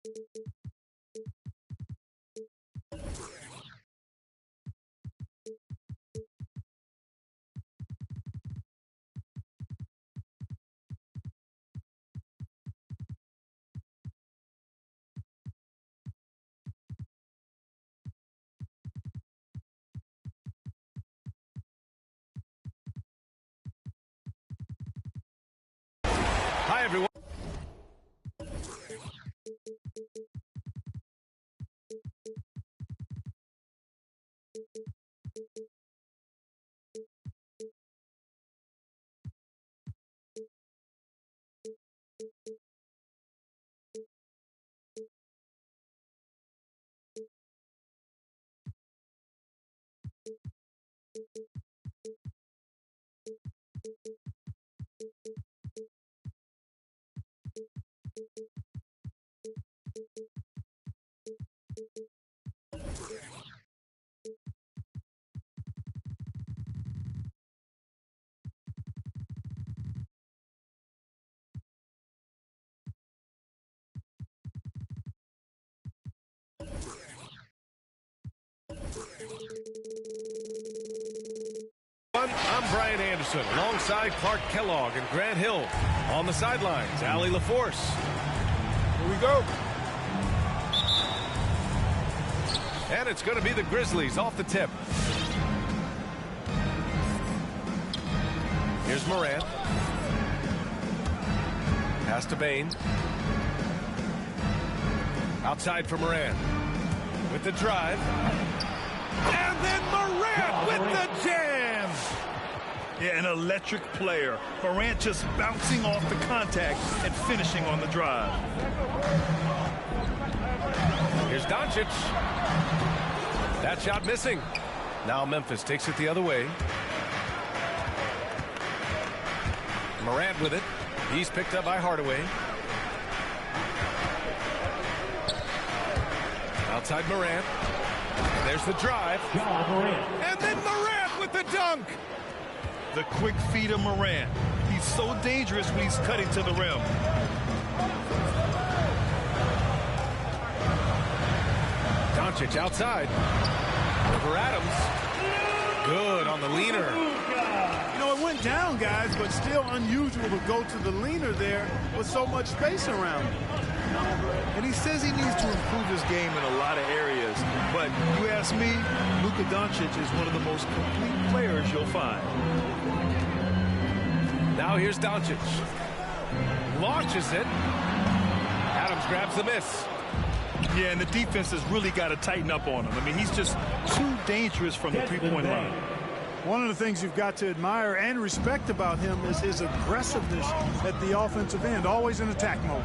Hi, everyone. I'm Brian Anderson, alongside Clark Kellogg and Grant Hill. On the sidelines, Allie LaForce. Here we go. And it's going to be the Grizzlies off the tip. Here's Morant. Pass to Bain. Outside for Morant. With the drive. And then Morant with the jam! Yeah, an electric player. Morant just bouncing off the contact and finishing on the drive. Here's Doncic. That shot missing. Now Memphis takes it the other way. Morant with it. He's picked up by Hardaway. Outside Morant. There's the drive. And then Morant with the dunk. The quick feed of Morant. He's so dangerous when he's cutting to the rim. Doncic outside. Over Adams. Good on the leaner. You know, it went down, guys, but still unusual to go to the leaner there with so much space around him. And he says he needs to improve his game in a lot of areas. But you ask me, Luka Doncic is one of the most complete players you'll find. Now here's Doncic. Launches it. Adams grabs the miss. Yeah, and the defense has really got to tighten up on him. I mean, he's just too dangerous from the three-point line. One of the things you've got to admire and respect about him is his aggressiveness at the offensive end, always in attack mode.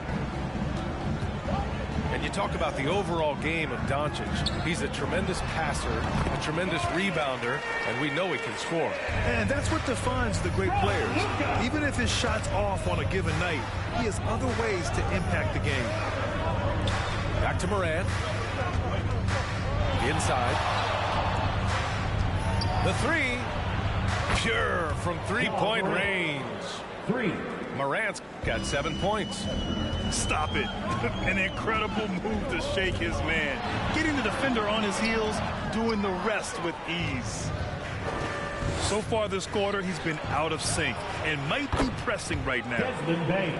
And you talk about the overall game of Doncic. He's a tremendous passer, a tremendous rebounder, and we know he can score. And that's what defines the great players. Even if his shot's off on a given night, he has other ways to impact the game. Back to Morant. Inside. The three. Pure from three-point range. Morant's got 7 points. Stop it. An incredible move to shake his man. Getting the defender on his heels, doing the rest with ease. So far this quarter, he's been out of sync and might be pressing right now.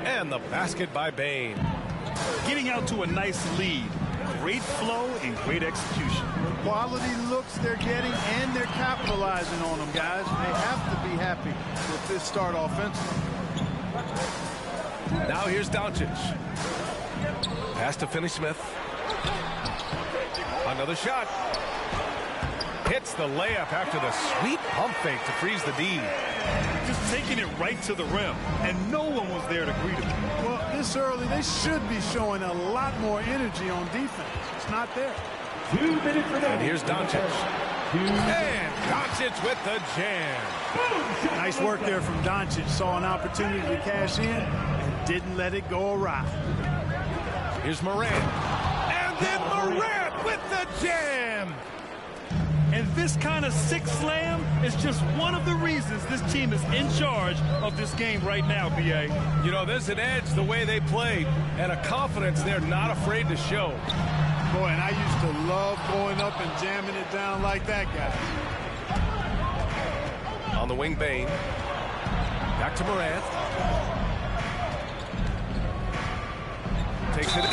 And the basket by Bain. Getting out to a nice lead. Great flow and great execution. Quality looks they're getting, and they're capitalizing on them, guys. They have to be happy with this start offensively. Now here's Doncic. Pass to Finney-Smith. Another shot. Hits the layup after the sweet pump fake to freeze the D. Just taking it right to the rim, and no one was there to greet him. Well, this early, they should be showing a lot more energy on defense. It's not there. 2 minutes remaining. And here's Doncic. And Doncic with the jam. Nice work there from Doncic. Saw an opportunity to cash in and didn't let it go awry. Here's Morant. And then Morant with the jam. And this kind of sick slam is just one of the reasons this team is in charge of this game right now, B.A. You know, there's an edge the way they play and a confidence they're not afraid to show. Boy, and I used to love going up and jamming it down like that, guy. On the wing, Bain. Back to Morant. Takes it.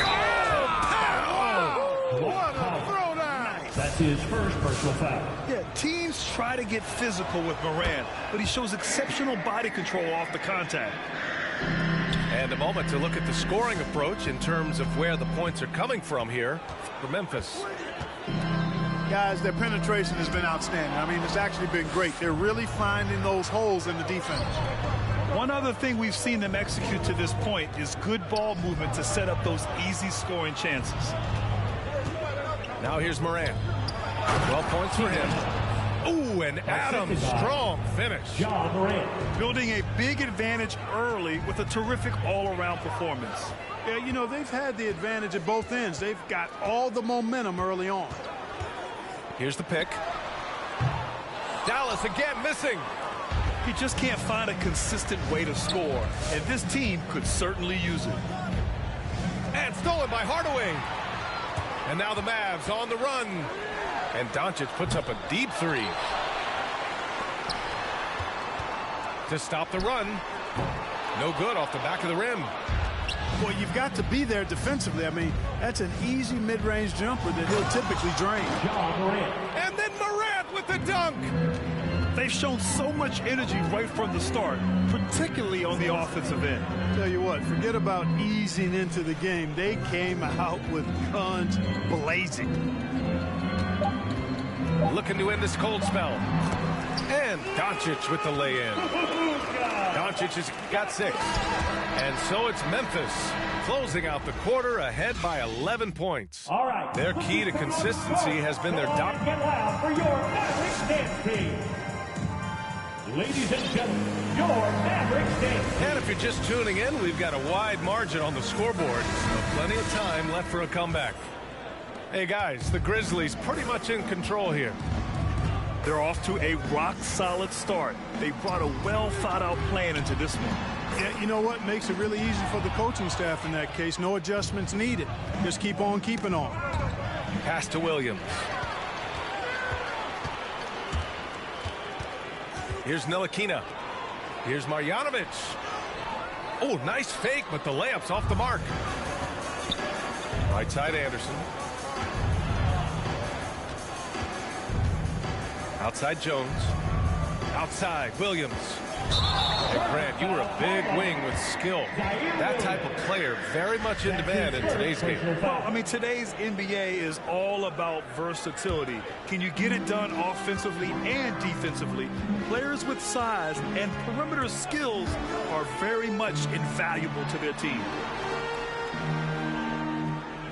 What a throwdown! That's his first personal foul. Yeah, teams try to get physical with Morant, but he shows exceptional body control off the contact. And a moment to look at the scoring approach in terms of where the points are coming from here for Memphis. Guys, their penetration has been outstanding. I mean, it's actually been great. They're really finding those holes in the defense. One other thing we've seen them execute to this point is good ball movement to set up those easy scoring chances. Now here's Morant. 12 points for him. Ooh, and Adams, strong finish. John Morant. Building a big advantage early with a terrific all-around performance. Yeah, you know, they've had the advantage at both ends. They've got all the momentum early on. Here's the pick. Dallas again missing. He just can't find a consistent way to score, and this team could certainly use it. And stolen by Hardaway. And now the Mavs on the run. And Doncic puts up a deep three. To stop the run. No good off the back of the rim. Well, you've got to be there defensively. I mean, that's an easy mid-range jumper that he'll typically drain. John Morant. And then Morant with the dunk. They've shown so much energy right from the start, particularly on the offensive end. Tell you what, forget about easing into the game. They came out with guns blazing. Looking to end this cold spell. And Doncic with the lay-in. Doncic has got 6. And so it's Memphis closing out the quarter ahead by 11 points. All right. Their key to consistency has been their dominance. Get loud for your Mavericks dance team. Ladies and gentlemen, your Mavericks dance team. And if you're just tuning in, we've got a wide margin on the scoreboard. So plenty of time left for a comeback. Hey, guys, the Grizzlies pretty much in control here. They're off to a rock-solid start. They brought a well-thought-out plan into this one. Yeah, you know what? Makes it really easy for the coaching staff in that case. No adjustments needed. Just keep on keeping on. Pass to Williams. Here's Ntilikina. Here's Marjanovic. Oh, nice fake, but the layup's off the mark. Right side, Anderson. Outside, Jones. Outside, Williams. Hey, Grant, you were a big wing with skill. That type of player very much in demand in today's game. Well, I mean, today's NBA is all about versatility. Can you get it done offensively and defensively? Players with size and perimeter skills are very much invaluable to their team.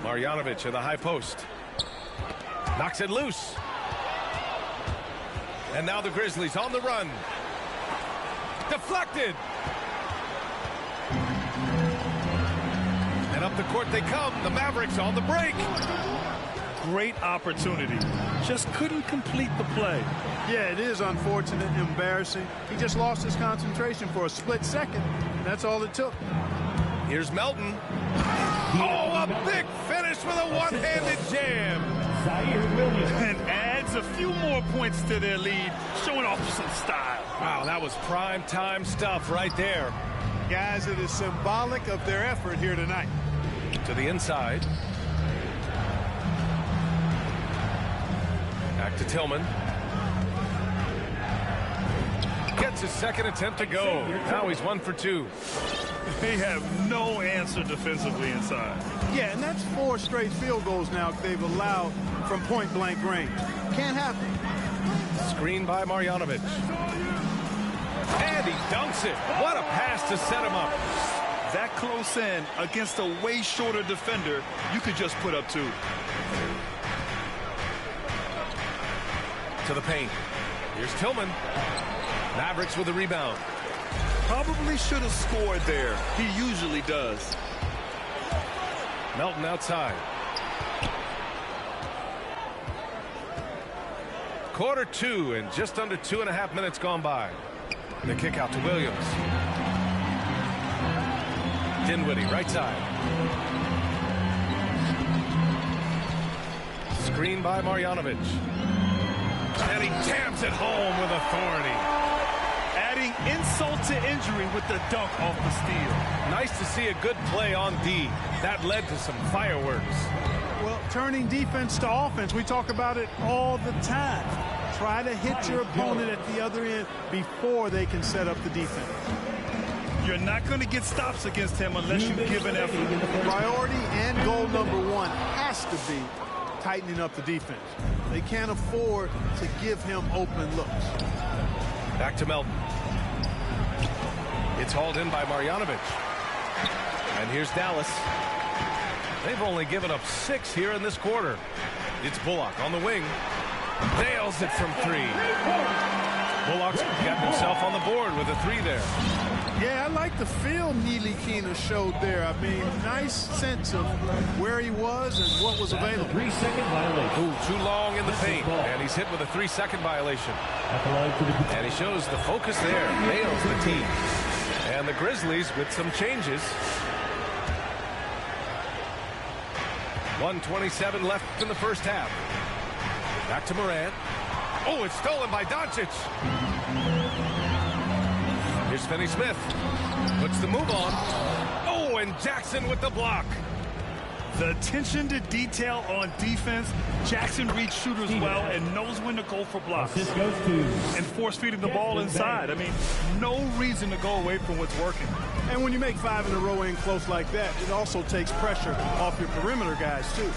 Marjanovic in the high post. Knocks it loose. And now the Grizzlies on the run. Deflected. And up the court they come. The Mavericks on the break. Great opportunity. Just couldn't complete the play. Yeah, it is unfortunate, embarrassing. He just lost his concentration for a split second. That's all it took. Here's Melton. Oh, a big finish with a one-handed jam. And adds a few more points to their lead, showing off some style. Wow, that was prime time stuff right there. Guys, it is symbolic of their effort here tonight. To the inside. Back to Tillman. Gets his second attempt to go. Now he's 1 for 2. They have no answer defensively inside. Yeah, and that's 4 straight field goals now they've allowed from point-blank range. Can't happen. Screen by Marjanovic. And he dunks it. What a pass to set him up. That close in against a way shorter defender, you could just put up 2. To the paint. Here's Tillman. Mavericks with a rebound. Probably should have scored there. He usually does. Melton outside. Quarter two and just under 2.5 minutes gone by. The kick out to Williams. Dinwiddie, right side. Screen by Marjanovic. And he jams it home with authority. Adding insult to injury with the dunk off the steal. Nice to see a good play on D. That led to some fireworks. Well, turning defense to offense, we talk about it all the time. Try to hit your opponent at the other end before they can set up the defense. You're not going to get stops against him unless you give an effort. Priority and goal number one has to be tightening up the defense. They can't afford to give him open looks. Back to Melton. It's hauled in by Marjanovic. And here's Dallas. They've only given up 6 here in this quarter. It's Bullock on the wing. Nails it from 3. Bullock's got himself on the board with a 3 there. Yeah, I like the feel Ntilikina showed there. I mean, nice sense of where he was and what was available. 3-second violation. Ooh, too long in the paint. And he's hit with a 3-second violation. And he shows the focus there. Nails the team. And the Grizzlies with some changes. 1:27 left in the first half. Back to Morant. Oh, it's stolen by Doncic. Here's Finney-Smith. Puts the move on. Oh, and Jackson with the block. The attention to detail on defense. Jackson reads shooters well and knows when to go for blocks. This goes to and force-feeding the ball inside. I mean, no reason to go away from what's working. And when you make 5 in a row in close like that, it also takes pressure off your perimeter guys, too.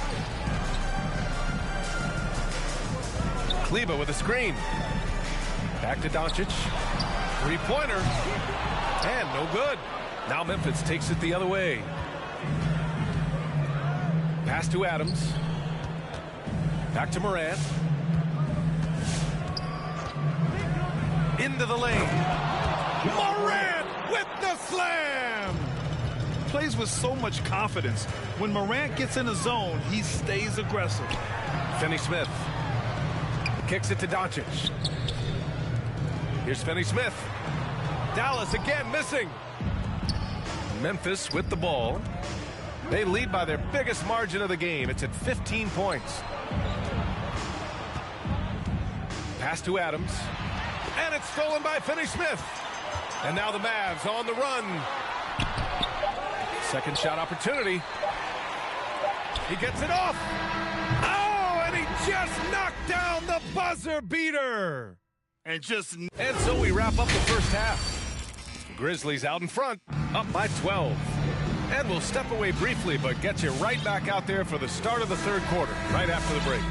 Kleber with a screen. Back to Doncic. 3-pointer. And no good. Now Memphis takes it the other way. Pass to Adams. Back to Morant. Into the lane. Morant with the slam! Plays with so much confidence. When Morant gets in a zone, he stays aggressive. Finney-Smith. Kicks it to Doncic. Here's Finney-Smith. Dallas again missing. Memphis with the ball. They lead by their biggest margin of the game. It's at 15 points. Pass to Adams. And it's stolen by Finney-Smith. And now the Mavs on the run. Second shot opportunity. He gets it off. Oh, and he just knocked down the buzzer beater. And so we wrap up the first half. Grizzlies out in front, up by 12. And we'll step away briefly, but get you right back out there for the start of the third quarter, right after the break.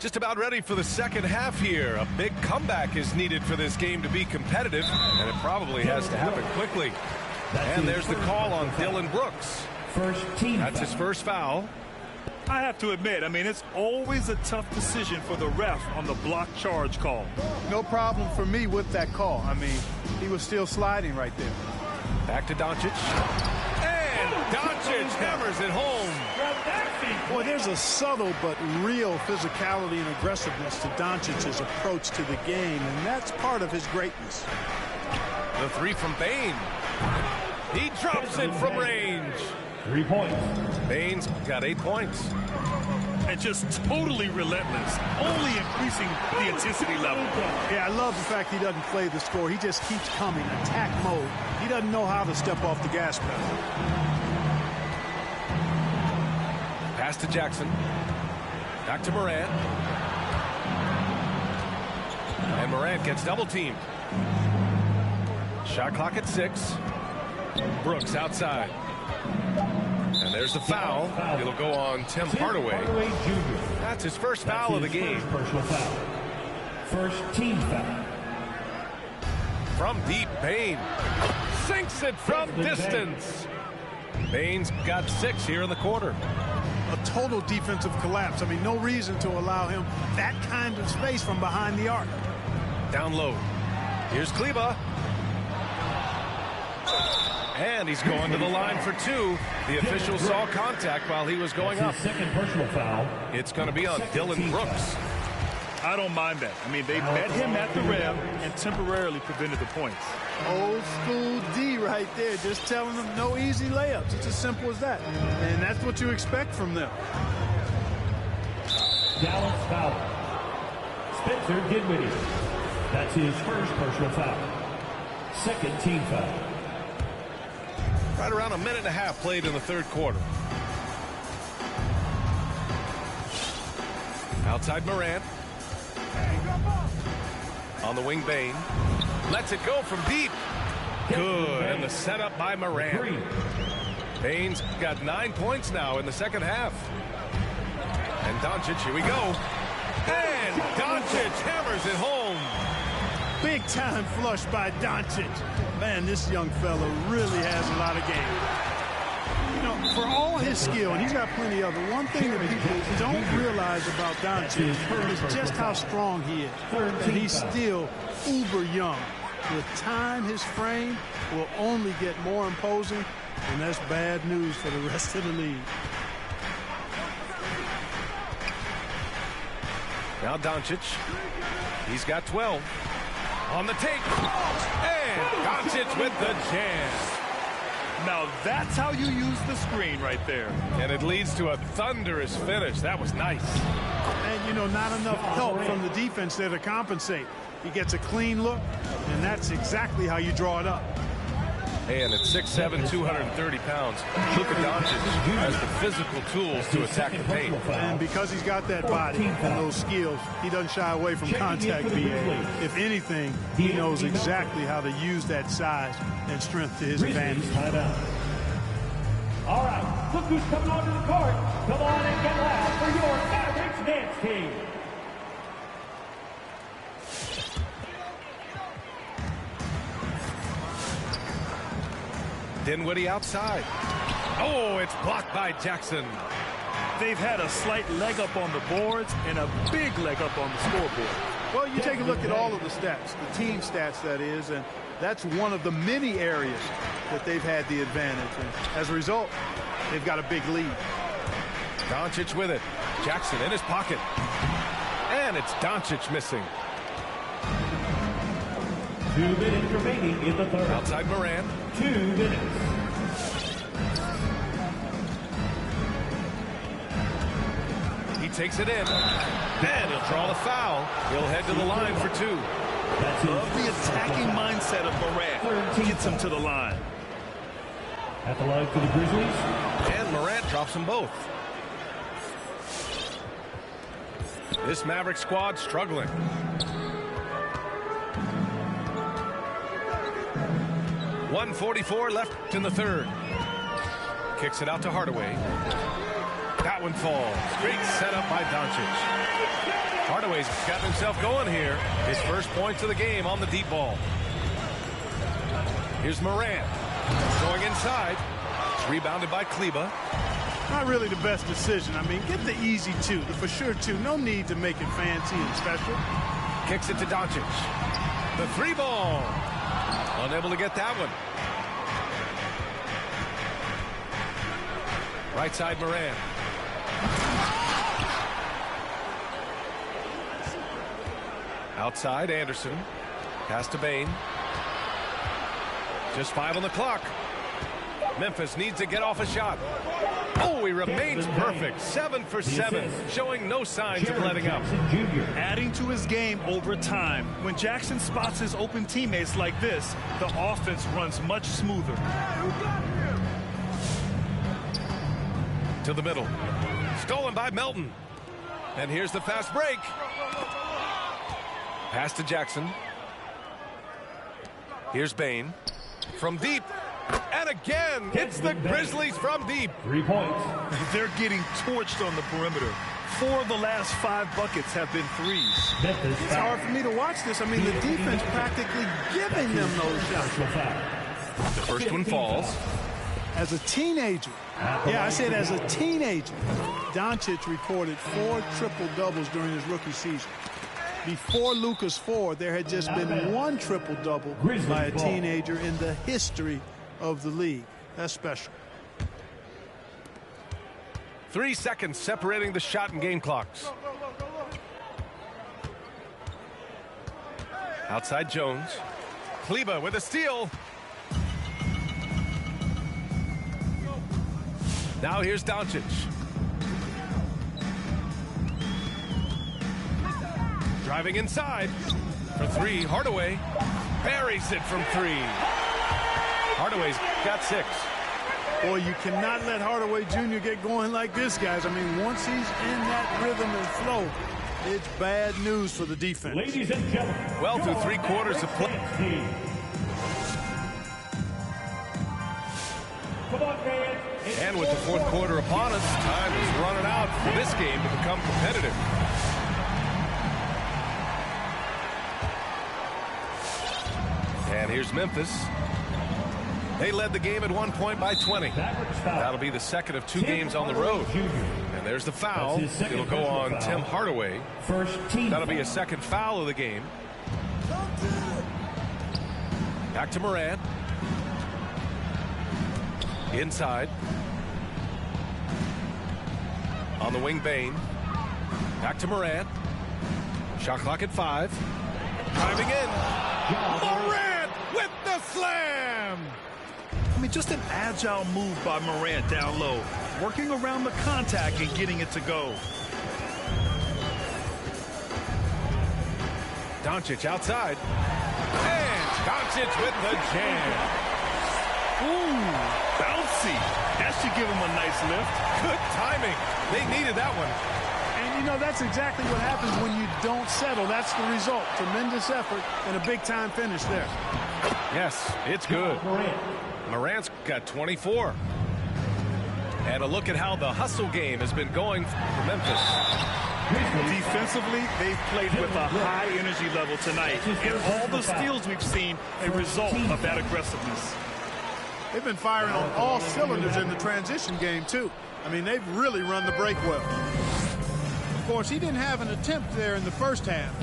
Just about ready for the second half here. A big comeback is needed for this game to be competitive, and it probably has to happen quickly. And there's the call on Dylan Brooks. That's his first foul. I have to admit, I mean, it's always a tough decision for the ref on the block charge call. No problem for me with that call. I mean, he was still sliding right there. Back to Doncic. And Doncic hammers it home. Boy, there's a subtle but real physicality and aggressiveness to Doncic's approach to the game, and that's part of his greatness. The 3 from Bane. He drops it from range. 3 points. Bane's got 8 points. And just totally relentless, only increasing the intensity level. Yeah, I love the fact he doesn't play the score. He just keeps coming, attack mode. He doesn't know how to step off the gas pedal. Pass to Jackson. Back to Morant. And Morant gets double teamed. Shot clock at 6. Brooks outside. And there's the foul. It'll go on Tim Hardaway. That's his first foul of the game. First team foul. From deep, Bane sinks it from distance. Bane's got 6 here in the quarter. A total defensive collapse. I mean, no reason to allow him that kind of space from behind the arc. Down low. Here's Kleber. And he's going to the line for two. The official saw contact while he was going up. Second personal foul. It's going to be on Dylan Brooks. I don't mind that. I mean, they met him at the rim and temporarily prevented the points. Old school D right there, just telling them no easy layups. It's as simple as that. And that's what you expect from them. Dallas foul. Spencer Dinwiddie. That's his first personal foul. Second team foul. Right around a minute and a half played in the third quarter. Outside Morant. On the wing, Bane. Lets it go from deep. Good. And the setup by Morant. Bane's got 9 points now in the second half. And Doncic, here we go. And Doncic hammers it home. Big time flush by Doncic. Man, this young fella really has a lot of game. You know, for all his skill, and he's got plenty of it, one thing that people don't realize about Doncic is just how strong he is. And he's still uber young. With time, his frame will only get more imposing, and that's bad news for the rest of the league. Now Doncic. He's got 12. On the take. And Doncic with the jam. Now that's how you use the screen right there. And it leads to a thunderous finish. That was nice. And, you know, not enough help from the defense there to compensate. He gets a clean look, and that's exactly how you draw it up. And at 6'7", 230 pounds, Luka Doncic has the physical tools to attack the paint. And because he's got that body and those skills, he doesn't shy away from contact, BA. If anything, he knows exactly how to use that size and strength to his advantage. All right, look who's coming onto the court. Come on and get loud for your Mavericks dance team. Dinwiddie outside. Oh, it's blocked by Jackson. They've had a slight leg up on the boards and a big leg up on the scoreboard. Well, you take a look at all of the stats, the team stats, that is, and that's one of the many areas that they've had the advantage. And as a result, they've got a big lead. Doncic with it. Jackson in his pocket. And it's Doncic missing. 2 minutes remaining in the third. Outside Morant. 2 minutes. He takes it in. And he'll draw the foul. He'll head to the line for two. Love the attacking mindset of Morant. Gets him to the line. At the line for the Grizzlies. And Morant drops them both. This Maverick squad struggling. .144 left in the third. Kicks it out to Hardaway. That one falls. Great setup by Doncic. Hardaway's got himself going here. His first points of the game on the deep ball. Here's Morant. Going inside. It's rebounded by Kleba. Not really the best decision. I mean, get the easy two, the for sure two. No need to make it fancy and special. Kicks it to Doncic. The three ball. Unable to get that one. Right side Morant. Outside Anderson. Pass to Bane. Just 5 on the clock. Memphis needs to get off a shot. Oh, he remains perfect. 7 for 7, showing no signs of letting up. Adding to his game over time. When Jackson spots his open teammates like this, the offense runs much smoother. To the middle. Stolen by Melton. And here's the fast break. Pass to Jackson. Here's Bane. From deep. And again, it's the Grizzlies from deep. 3 points. They're getting torched on the perimeter. 4 of the last 5 buckets have been threes. It's hard for me to watch this. I mean, the defense practically giving them those shots. The first one falls. As a teenager, yeah, I said as a teenager, Doncic recorded 4 triple-doubles during his rookie season. Before Luka's 4, there had just been 1 triple-double by a teenager in the history of the league. That's special. 3 seconds separating the shot and game clocks. Outside Jones. Kleba with a steal. Now here's Doncic. Driving inside for three. Hardaway buries it from three. Hardaway's got 6. Boy, you cannot let Hardaway Jr. get going like this, guys. I mean, once he's in that rhythm and flow, it's bad news for the defense. Ladies and gentlemen. Well through 3 quarters of play. Come on, man. And with the 4th quarter upon us, time is running out for this game to become competitive. And here's Memphis. They led the game at one point by 20. That'll be the second of 2 games on the road. And there's the foul. It'll go on Tim Hardaway. That'll be a second foul of the game. Back to Morant. Inside. On the wing, Bane. Back to Morant. Shot clock at 5. Driving in. Morant with the slam! I mean, just an agile move by Morant down low, working around the contact and getting it to go. Doncic outside. And Doncic with the jam. Ooh, bouncy. That should give him a nice lift. Good timing. They needed that one. And, you know, that's exactly what happens when you don't settle. That's the result. Tremendous effort and a big-time finish there. Yes, it's good. Morant's got 24. And a look at how the hustle game has been going for Memphis. Defensively, they've played with a high energy level tonight. And all the steals we've seen a result of that aggressiveness. They've been firing on all cylinders in the transition game, too. I mean, they've really run the break well. Of course, he didn't have an attempt there in the first half.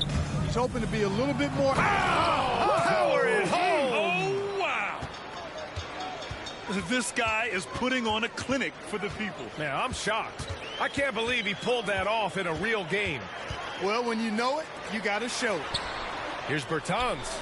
He's hoping to be a little bit more... Power is home! Oh, wow! This guy is putting on a clinic for the people. Man, I'm shocked. I can't believe he pulled that off in a real game. Well, when you know it, you got to show it. Here's Bertans.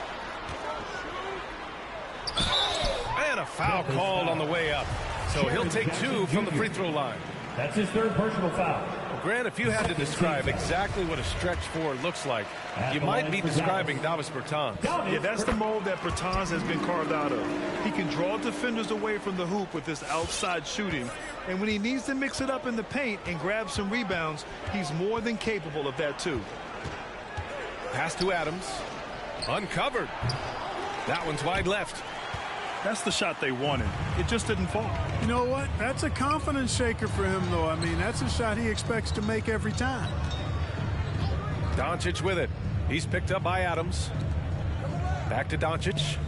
And a foul called on the way up. So he'll take 2 from the free throw line. That's his 3rd personal foul. Well, Grant, if you had to describe exactly what a stretch 4 looks like, you might be describing Davis Bertans. Yeah, that's the mold that Bertans has been carved out of. He can draw defenders away from the hoop with this outside shooting. And when he needs to mix it up in the paint and grab some rebounds, he's more than capable of that, too. Pass to Adams. Uncovered. That one's wide left. That's the shot they wanted. It just didn't fall. You know what? That's a confidence shaker for him, though. I mean, that's a shot he expects to make every time. Doncic with it. He's picked up by Adams. Back to Doncic.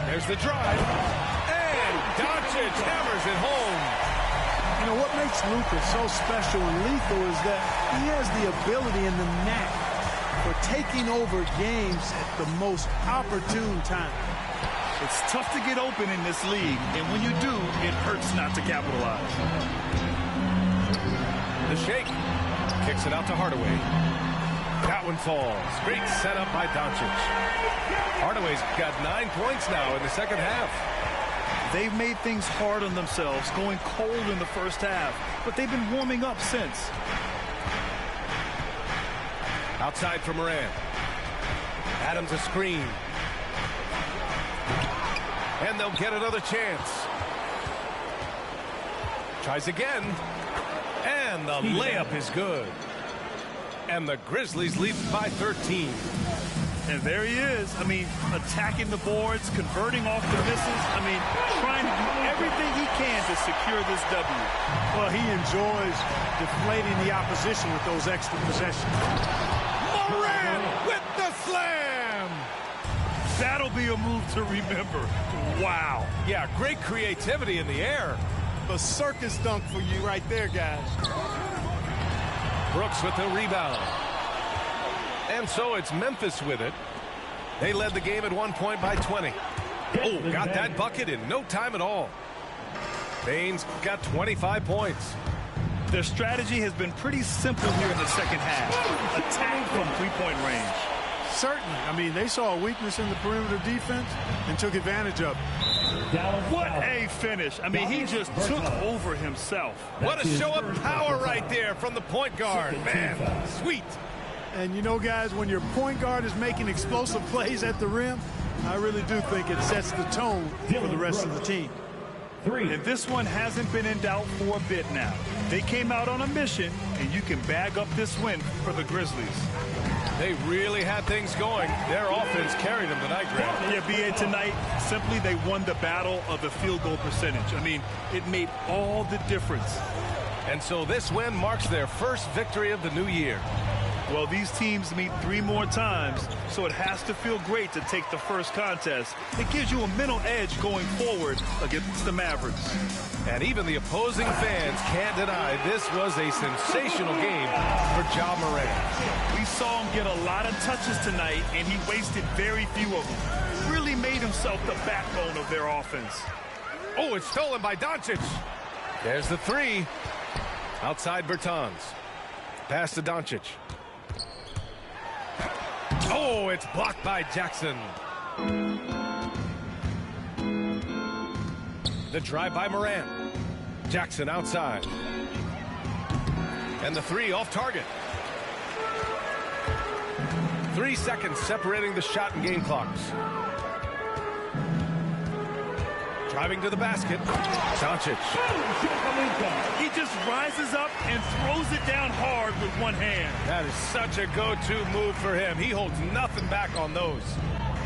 There's the drive. And Doncic hammers it home. You know, what makes Luka so special and lethal is that he has the ability and the knack for taking over games at the most opportune time. It's tough to get open in this league, and when you do, it hurts not to capitalize. The shake. Kicks it out to Hardaway. That one falls. Great setup by Doncic. Hardaway's got 9 points now in the second half. They've made things hard on themselves, going cold in the first half, but they've been warming up since. Outside for Morant. Adams a screen. And they'll get another chance. Tries again. And the layup is good. And the Grizzlies lead by 13. And there he is. I mean, attacking the boards, converting off the misses. I mean, trying to do everything he can to secure this W. Well, he enjoys deflating the opposition with those extra possessions. Morant with the slam! That'll be a move to remember. Wow. Yeah, great creativity in the air. A circus dunk for you right there, guys. Brooks with the rebound. And so it's Memphis with it. They led the game at one point by 20. Oh, got that bucket in no time at all. Baines got 25 points. Their strategy has been pretty simple here in the second half. Attack from three-point range. Certainly. I mean, they saw a weakness in the perimeter defense and took advantage of it. What a finish. I mean, he just took over himself. What a show of power right there from the point guard. Man, sweet. And you know, guys, when your point guard is making explosive plays at the rim, I really do think it sets the tone for the rest of the team. And this one hasn't been in doubt for a bit now. They came out on a mission, and you can bag up this win for the Grizzlies. They really had things going. Their offense carried them tonight, Grant. Yeah, B.A. tonight, simply they won the battle of the field goal percentage. I mean, it made all the difference. And so this win marks their first victory of the new year. Well, these teams meet 3 more times, so it has to feel great to take the first contest. It gives you a mental edge going forward against the Mavericks. And even the opposing fans can't deny this was a sensational game for Ja Morant. We saw him get a lot of touches tonight, and he wasted very few of them. Really made himself the backbone of their offense. Oh, it's stolen by Doncic. There's the 3. Outside Bertans. Pass to Doncic. Oh, it's blocked by Jackson. The drive by Morant. Jackson outside. And the 3 off target. 3 seconds separating the shot and game clocks. Driving to the basket. Doncic. He just rises up and throws it down hard with one hand. That is such a go-to move for him. He holds nothing back on those.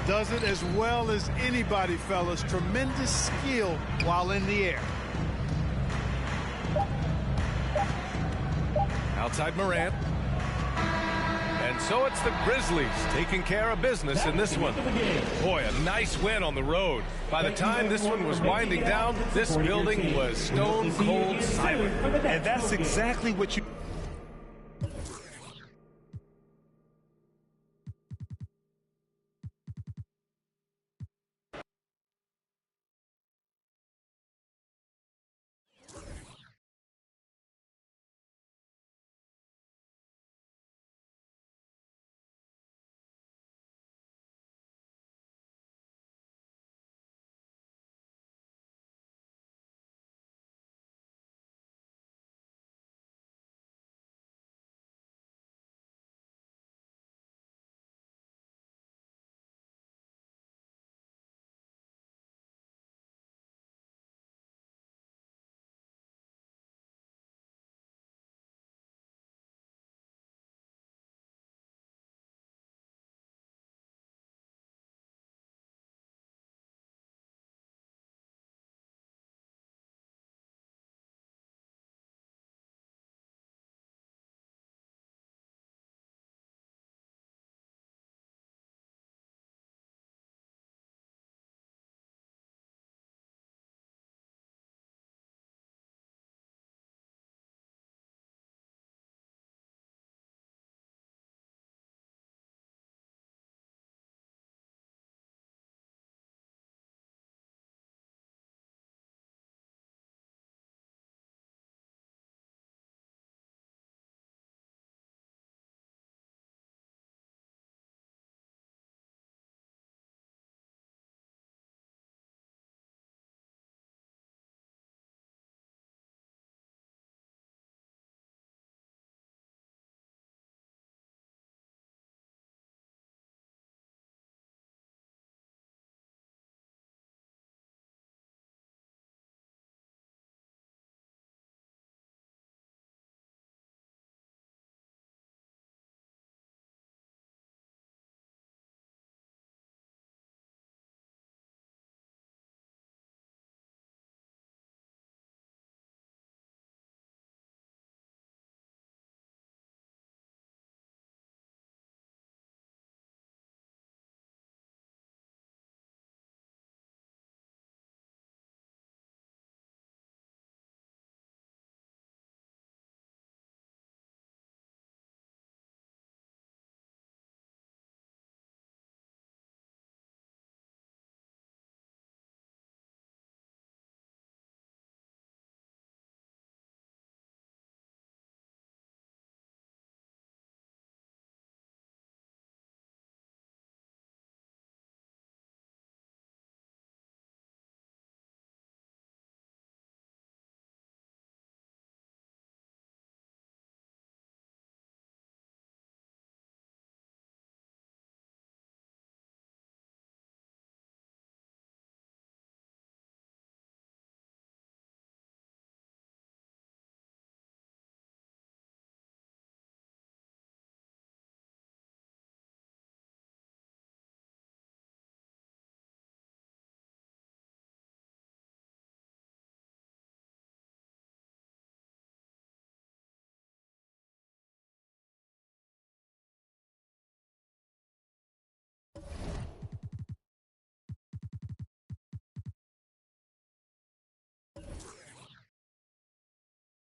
Does it as well as anybody, fellas. Tremendous skill while in the air. Outside Morant. And so it's the Grizzlies taking care of business in this one. Boy, a nice win on the road. By the time this one was winding down, this building was stone cold silent. And that's exactly what you